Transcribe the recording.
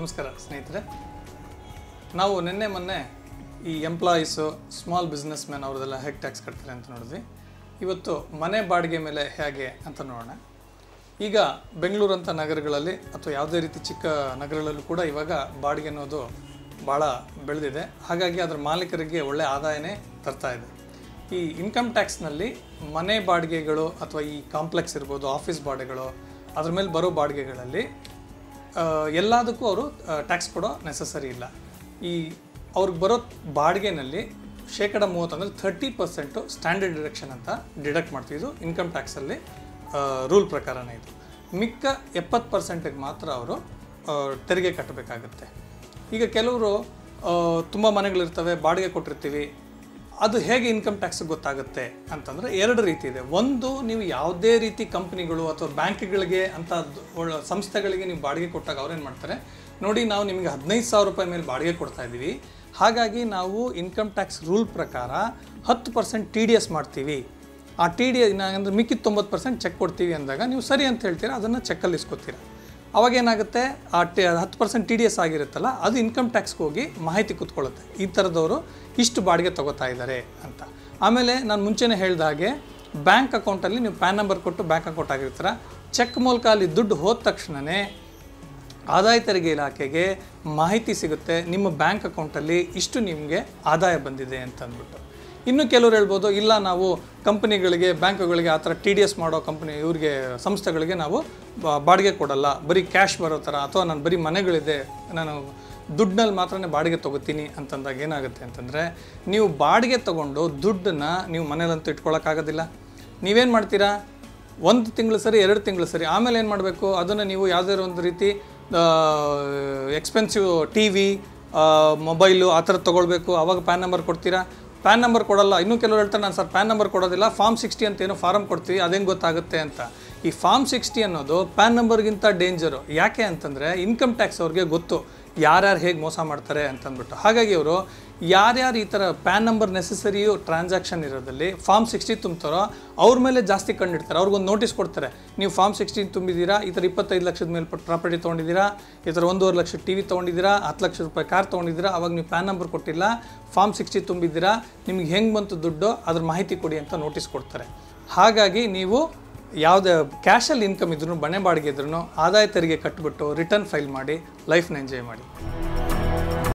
ನಮಸ್ಕಾರ ಸ್ನೇಹಿತರೆ. ನಾವು ನಿನ್ನೆ ಮೊನ್ನೆ ಈ ಎಂಪ್ಲಾಯೀಸು ಸ್ಮಾಲ್ ಬಿಸ್ನೆಸ್ ಮ್ಯಾನ್ ಅವ್ರದ್ದೆಲ್ಲ ಹೇಗೆ ಟ್ಯಾಕ್ಸ್ ಕಟ್ತಾರೆ ಅಂತ ನೋಡಿದ್ವಿ. ಇವತ್ತು ಮನೆ ಬಾಡಿಗೆ ಮೇಲೆ ಹೇಗೆ ಅಂತ ನೋಡೋಣ. ಈಗ ಬೆಂಗಳೂರಂಥ ನಗರಗಳಲ್ಲಿ ಅಥವಾ ಯಾವುದೇ ರೀತಿ ಚಿಕ್ಕ ನಗರಗಳಲ್ಲೂ ಕೂಡ ಇವಾಗ ಬಾಡಿಗೆ ಅನ್ನೋದು ಭಾಳ ಬೆಳೆದಿದೆ. ಹಾಗಾಗಿ ಅದರ ಮಾಲೀಕರಿಗೆ ಒಳ್ಳೆಯ ಆದಾಯನೇ ತರ್ತಾ ಇದೆ. ಈ ಇನ್ಕಮ್ ಟ್ಯಾಕ್ಸ್ನಲ್ಲಿ ಮನೆ ಬಾಡಿಗೆಗಳು ಅಥವಾ ಈ ಕಾಂಪ್ಲೆಕ್ಸ್ ಇರ್ಬೋದು, ಆಫೀಸ್ ಬಾಡಿಗೆಗಳು, ಅದ್ರ ಮೇಲೆ ಬರೋ ಬಾಡಿಗೆಗಳಲ್ಲಿ ಎಲ್ಲದಕ್ಕೂ ಅವರು ಟ್ಯಾಕ್ಸ್ ಕೊಡೋ ನೆಸಸರಿ ಇಲ್ಲ. ಈ ಅವ್ರಿಗೆ ಬರೋ ಬಾಡಿಗೆನಲ್ಲಿ 30% ಅಂದರೆ 30% ಸ್ಟ್ಯಾಂಡರ್ಡ್ ಡಿಡಕ್ಷನ್ ಅಂತ ಡಿಡಕ್ಟ್ ಮಾಡ್ತೀವಿ. ಇದು ಇನ್ಕಮ್ ಟ್ಯಾಕ್ಸಲ್ಲಿ ರೂಲ್ ಪ್ರಕಾರನೇ ಇದು. ಮಿಕ್ಕ 70%ಗೆ ಮಾತ್ರ ಅವರು ತೆರಿಗೆ ಕಟ್ಟಬೇಕಾಗತ್ತೆ. ಈಗ ಕೆಲವರು ತುಂಬ ಮನೆಗಳಿರ್ತವೆ, ಬಾಡಿಗೆ ಕೊಟ್ಟಿರ್ತೀವಿ, ಅದು ಹೇಗೆ ಇನ್ಕಮ್ ಟ್ಯಾಕ್ಸ್ ಗೊತ್ತಾಗುತ್ತೆ ಅಂತಂದರೆ ಎರಡು ರೀತಿ ಇದೆ. ಒಂದು, ನೀವು ಯಾವುದೇ ರೀತಿ ಕಂಪ್ನಿಗಳು ಅಥವಾ ಬ್ಯಾಂಕ್ಗಳಿಗೆ ಅಂತ ಸಂಸ್ಥೆಗಳಿಗೆ ನೀವು ಬಾಡಿಗೆ ಕೊಟ್ಟಾಗ ಅವ್ರೇನು ಮಾಡ್ತಾರೆ, ನೋಡಿ ನಾವು ನಿಮಗೆ 15,000 ರೂಪಾಯಿ ಮೇಲೆ ಬಾಡಿಗೆ ಕೊಡ್ತಾ ಇದ್ದೀವಿ, ಹಾಗಾಗಿ ನಾವು ಇನ್ಕಮ್ ಟ್ಯಾಕ್ಸ್ ರೂಲ್ ಪ್ರಕಾರ 10% TDS ಮಾಡ್ತೀವಿ, ಆ TDS ಅಂದರೆ ಮಿಕ್ಕಿದ 90% ಚೆಕ್ ಕೊಡ್ತೀವಿ ಅಂದಾಗ ನೀವು ಸರಿ ಅಂತ ಹೇಳ್ತೀರಾ, ಅದನ್ನು ಚೆಕ್ಕಲ್ಲಿ ಇಸ್ಕೊತೀರ. ಅವಾಗೇನಾಗುತ್ತೆ, ಆ 10% TDS ಆಗಿರುತ್ತಲ್ಲ, ಅದು ಇನ್ಕಮ್ ಟ್ಯಾಕ್ಸ್ಗೆ ಹೋಗಿ ಮಾಹಿತಿ ಕೂತ್ಕೊಳ್ಳುತ್ತೆ, ಈ ಥರದವರು ಇಷ್ಟು ಬಾಡಿಗೆ ತೊಗೋತಾ ಇದ್ದಾರೆ ಅಂತ. ಆಮೇಲೆ ನಾನು ಮುಂಚೆನೇ ಹೇಳಿದ ಹಾಗೆ ಬ್ಯಾಂಕ್ ಅಕೌಂಟಲ್ಲಿ ನೀವು ಪ್ಯಾನ್ ನಂಬರ್ ಕೊಟ್ಟು ಬ್ಯಾಂಕ್ ಅಕೌಂಟ್ ಆಗಿರ್ತೀರ, ಚೆಕ್ ಮೂಲಕ ಅಲ್ಲಿ ದುಡ್ಡು ಹೋದ ತಕ್ಷಣವೇ ಆದಾಯ ತೆರಿಗೆ ಇಲಾಖೆಗೆ ಮಾಹಿತಿ ಸಿಗುತ್ತೆ, ನಿಮ್ಮ ಬ್ಯಾಂಕ್ ಅಕೌಂಟಲ್ಲಿ ಇಷ್ಟು ನಿಮಗೆ ಆದಾಯ ಬಂದಿದೆ ಅಂತ ಅಂದ್ಬಿಟ್ಟು. ಇನ್ನು ಕೆಲವರು ಹೇಳ್ಬೋದು, ಇಲ್ಲ ನಾವು ಕಂಪ್ನಿಗಳಿಗೆ, ಬ್ಯಾಂಕುಗಳಿಗೆ ಆ ಥರ TDS ಮಾಡೋ ಇವ್ರಿಗೆ ಸಂಸ್ಥೆಗಳಿಗೆ ನಾವು ಬಾಡಿಗೆ ಕೊಡಲ್ಲ, ಬರೀ ಕ್ಯಾಶ್ ಬರೋ ಥರ, ಅಥವಾ ನಾನು ಬರೀ ಮನೆಗಳಿದೆ, ನಾನು ದುಡ್ಡಿನಲ್ಲಿ ಮಾತ್ರನೇ ಬಾಡಿಗೆ ತೊಗೋತೀನಿ ಅಂತಂದಾಗ ಏನಾಗುತ್ತೆ ಅಂತಂದರೆ, ನೀವು ಬಾಡಿಗೆ ತೊಗೊಂಡು ದುಡ್ಡನ್ನು ನೀವು ಮನೇಲಂತೂ ಇಟ್ಕೊಳ್ಳೋಕ್ಕಾಗೋದಿಲ್ಲ. ನೀವೇನು ಮಾಡ್ತೀರಾ, 1 ತಿಂಗಳು ಸರಿ, 2 ತಿಂಗಳು ಸರಿ, ಆಮೇಲೆ ಏನು ಮಾಡಬೇಕು, ಅದನ್ನು ನೀವು ಯಾವುದೇ ಒಂದು ರೀತಿ ಎಕ್ಸ್ಪೆನ್ಸಿವ್ TV, ಮೊಬೈಲು ಆ ಥರ ತೊಗೊಳ್ಬೇಕು. ಆವಾಗ ಪ್ಯಾನ್ ನಂಬರ್ ಕೊಡ್ತೀರಾ, ಪ್ಯಾನ್ ನಂಬರ್ ಕೊಡಲ್ಲ. ಇನ್ನೂ ಕೆಲವರು ಹೇಳ್ತಾರೆ, ನಾನು ಸರ್ ಪ್ಯಾನ್ ನಂಬರ್ ಕೊಡೋದಿಲ್ಲ, ಫಾರ್ಮ್ 60 ಅಂತ ಏನೋ ಫಾರಮ್ ಕೊಡ್ತೀವಿ, ಅದೇನು ಗೊತ್ತಾಗುತ್ತೆ ಅಂತ. ಈ ಫಾರ್ಮ್ 60 ಅನ್ನೋದು ಪ್ಯಾನ್ ನಂಬರ್ಗಿಂತ ಡೇಂಜರು. ಯಾಕೆ ಅಂತಂದರೆ ಇನ್ಕಮ್ ಟ್ಯಾಕ್ಸ್ ಅವ್ರಿಗೆ ಗೊತ್ತು ಯಾರ್ಯಾರು ಹೇಗೆ ಮೋಸ ಮಾಡ್ತಾರೆ ಅಂತಂದ್ಬಿಟ್ಟು. ಹಾಗಾಗಿ ಅವರು ಯಾರ್ಯಾರು ಈ ಥರ ಪ್ಯಾನ್ ನಂಬರ್ ನೆಸೆಸರಿಯು ಟ್ರಾನ್ಸಾಕ್ಷನ್ ಇರೋದಲ್ಲಿ ಫಾರ್ಮ್ 60 ತುಂಬ್ತಾರೋ ಅವ್ರ ಮೇಲೆ ಜಾಸ್ತಿ ಕಂಡಿಡ್ತಾರೆ. ಅವ್ರಿಗೊಂದು ನೋಟಿಸ್ ಕೊಡ್ತಾರೆ, ನೀವು ಫಾರ್ಮ್ 60 ತುಂಬಿದ್ದೀರಾ, ಈ ಥರ 25 ಲಕ್ಷದ ಮೇಲೆ ಪ್ರಾಪರ್ಟಿ ತೊಗೊಂಡಿದ್ದೀರಾ, ಈ ಥರ 1.5 ಲಕ್ಷ TV ತೊಗೊಂಡಿದ್ದೀರಾ, 10 ಲಕ್ಷ ರೂಪಾಯಿ ಕಾರ್ ತೊಗೊಂಡಿದ್ದೀರಾ, ಅವಾಗ ನೀವು ಪ್ಯಾನ್ ನಂಬರ್ ಕೊಟ್ಟಿಲ್ಲ, ಫಾರ್ಮ್ 60 ತುಂಬಿದ್ದೀರಾ, ನಿಮ್ಗೆ ಹೆಂಗೆ ಬಂತು ದುಡ್ಡು, ಅದ್ರ ಮಾಹಿತಿ ಕೊಡಿ ಅಂತ ನೋಟಿಸ್ ಕೊಡ್ತಾರೆ. ಹಾಗಾಗಿ ನೀವು ಯಾವುದೇ ಕ್ಯಾಶಲ್ಲಿ ಇನ್ಕಮ್ ಇದ್ರೂ, ಮನೆ ಬಾಡಿಗೆ ಇದ್ರೂ ಆದಾಯ ತೆರಿಗೆ ಕಟ್ಟಿಬಿಟ್ಟು ರಿಟರ್ನ್ ಫೈಲ್ ಮಾಡಿ ಲೈಫ್ನ ಎಂಜಾಯ್ ಮಾಡಿ.